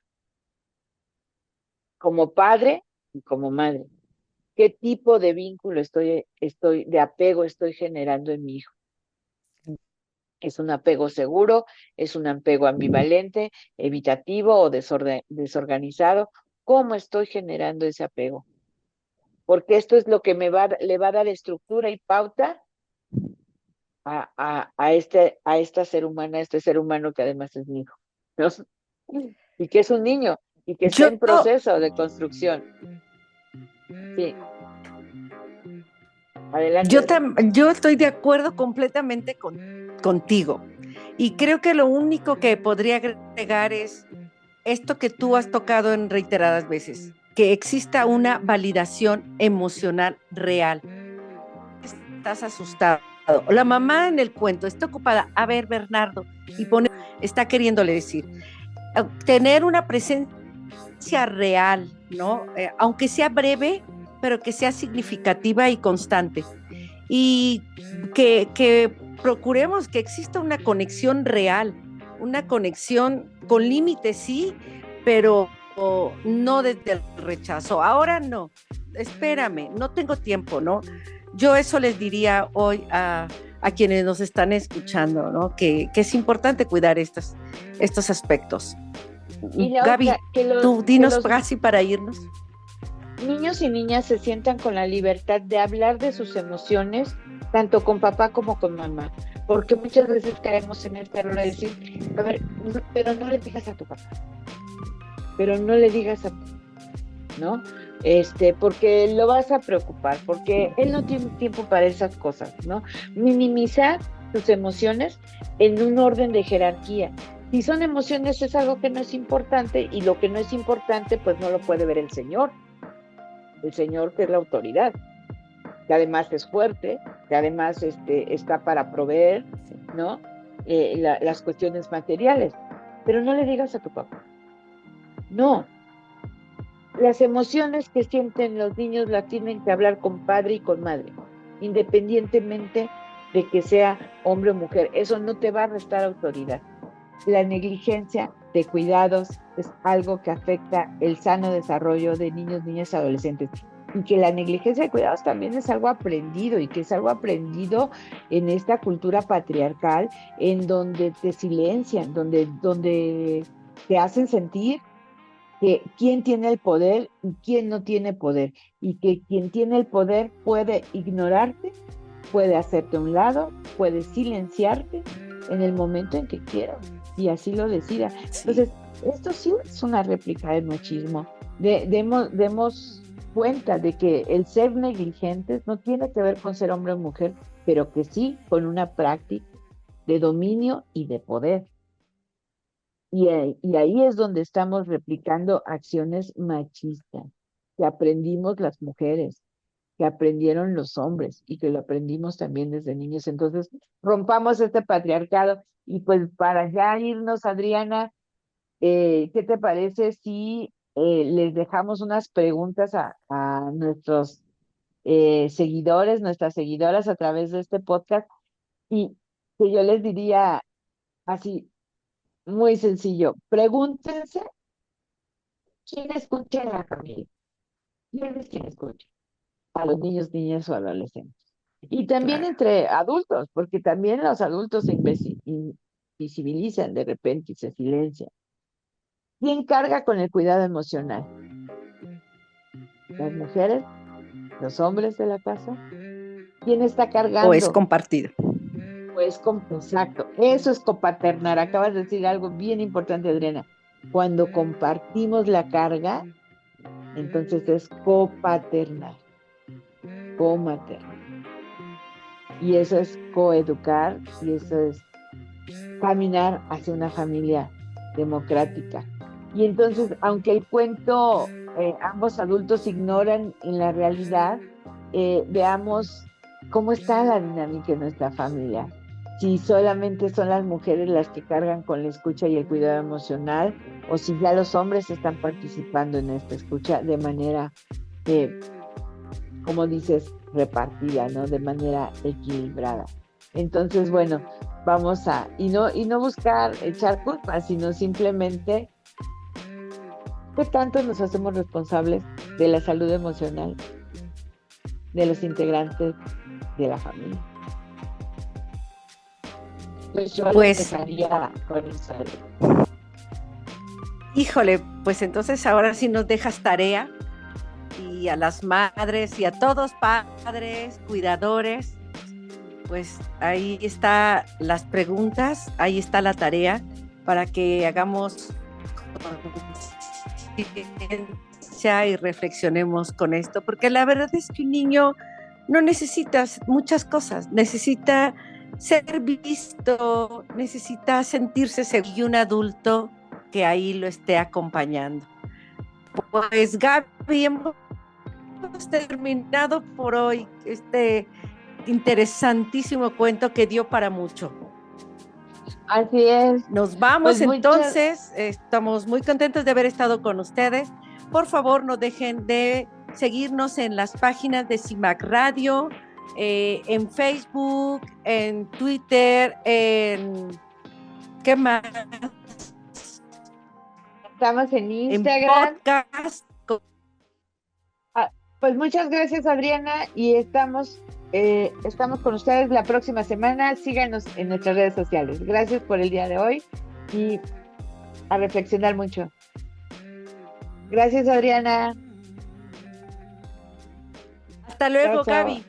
como padre y como madre. ¿Qué tipo de vínculo de apego estoy generando en mi hijo? ¿Es un apego seguro? ¿Es un apego ambivalente, evitativo o desorganizado? ¿Cómo estoy generando ese apego? Porque esto es lo que le va a dar estructura y pauta a esta ser humana, a este ser humano que además es mi hijo, ¿no? Y que es un niño y que está Yo, en proceso de construcción. Sí, adelante, Adrián. yo estoy de acuerdo completamente contigo. Y creo que lo único que podría agregar es esto que tú has tocado en reiteradas veces, que exista una validación emocional real. Estás asustado. La mamá en el cuento está ocupada, a ver, Bernardo, y pone, está queriéndole decir, tener una presencia real, ¿no? Aunque sea breve, pero que sea significativa y constante. Y que procuremos que exista una conexión real, una conexión con límites, sí, pero no desde el rechazo. Ahora no, espérame, no tengo tiempo, ¿no? Yo eso les diría hoy a quienes nos están escuchando, ¿no? Que es importante cuidar estos aspectos. Y la Gaby, otra, tú que dinos los casi para irnos. niños y niñas se sientan con la libertad de hablar de sus emociones, tanto con papá como con mamá, porque muchas veces caemos en este error de decir, a ver, pero no le digas a tu papá, pero no le digas a, ¿no? Porque lo vas a preocupar, porque él no tiene tiempo para esas cosas, ¿no? Minimizar tus emociones en un orden de jerarquía. Si son emociones es algo que no es importante y lo que no es importante pues no lo puede ver el señor que es la autoridad, que además es fuerte, que además está para proveer, ¿no? Las cuestiones materiales. Pero no le digas a tu papá. No. Las emociones que sienten los niños las tienen que hablar con padre y con madre, independientemente de que sea hombre o mujer. Eso no te va a restar autoridad. La negligencia de cuidados es algo que afecta el sano desarrollo de niños, niñas y adolescentes. Y que la negligencia de cuidados también es algo aprendido y que es algo aprendido en esta cultura patriarcal en donde te silencian, donde te hacen sentir que quién tiene el poder y quién no tiene poder, y que quien tiene el poder puede ignorarte, puede hacerte a un lado, puede silenciarte en el momento en que quiera, y así lo decida. Sí. Entonces, esto sí es una réplica del machismo. Demos cuenta de que el ser negligentes no tiene que ver con ser hombre o mujer, pero que sí con una práctica de dominio y de poder. Y ahí es donde estamos replicando acciones machistas que aprendimos las mujeres, que aprendieron los hombres y que lo aprendimos también desde niños. Entonces, rompamos este patriarcado. Y pues para ya irnos, Adriana, ¿qué te parece si les dejamos unas preguntas a nuestros seguidores, nuestras seguidoras a través de este podcast? Y que yo les diría así, muy sencillo, pregúntense quién escucha en la familia. ¿Quién es quien escucha? A los niños, niñas o adolescentes. Y también Claro. entre adultos, porque también los adultos se invisibilizan de repente y se silencian. ¿Quién carga con el cuidado emocional? ¿Las mujeres? ¿Los hombres de la casa? ¿Quién está O es cargando? compartido. Pues, exacto, eso es copaternar. Acabas de decir algo bien importante, Adriana. Cuando compartimos la carga, entonces es copaternar, comaternar. Y eso es coeducar y eso es caminar hacia una familia democrática. Y entonces, aunque el cuento ambos adultos ignoran en la realidad, veamos cómo está la dinámica en nuestra familia. Si solamente son las mujeres las que cargan con la escucha y el cuidado emocional, o si ya los hombres están participando en esta escucha de manera, como dices, repartida, ¿no? De manera equilibrada. Entonces, bueno, vamos y no buscar echar culpas, sino simplemente qué tanto nos hacemos responsables de la salud emocional de los integrantes de la familia. Pues yo les dejaría con eso. Híjole, pues entonces ahora sí nos dejas tarea, y a las madres y a todos padres, cuidadores, pues ahí está las preguntas, ahí está la tarea para que hagamos conciencia y reflexionemos con esto, porque la verdad es que un niño no necesita muchas cosas, necesita ser visto, necesita sentirse seguro y un adulto que ahí lo esté acompañando. Pues Gaby, hemos terminado por hoy este interesantísimo cuento que dio para mucho. Así es. Nos vamos Pues muchas, entonces, estamos muy contentos de haber estado con ustedes. Por favor, no dejen de seguirnos en las páginas de CIMAC Radio, en Facebook, en Twitter, en ¿qué más? estamos en En Instagram. podcast. Ah, pues muchas gracias, Adriana, y estamos con ustedes la próxima semana. Síganos en nuestras redes sociales. Gracias por el día de hoy y a reflexionar mucho. Gracias, Adriana. Hasta Chao, luego, chao. Gaby.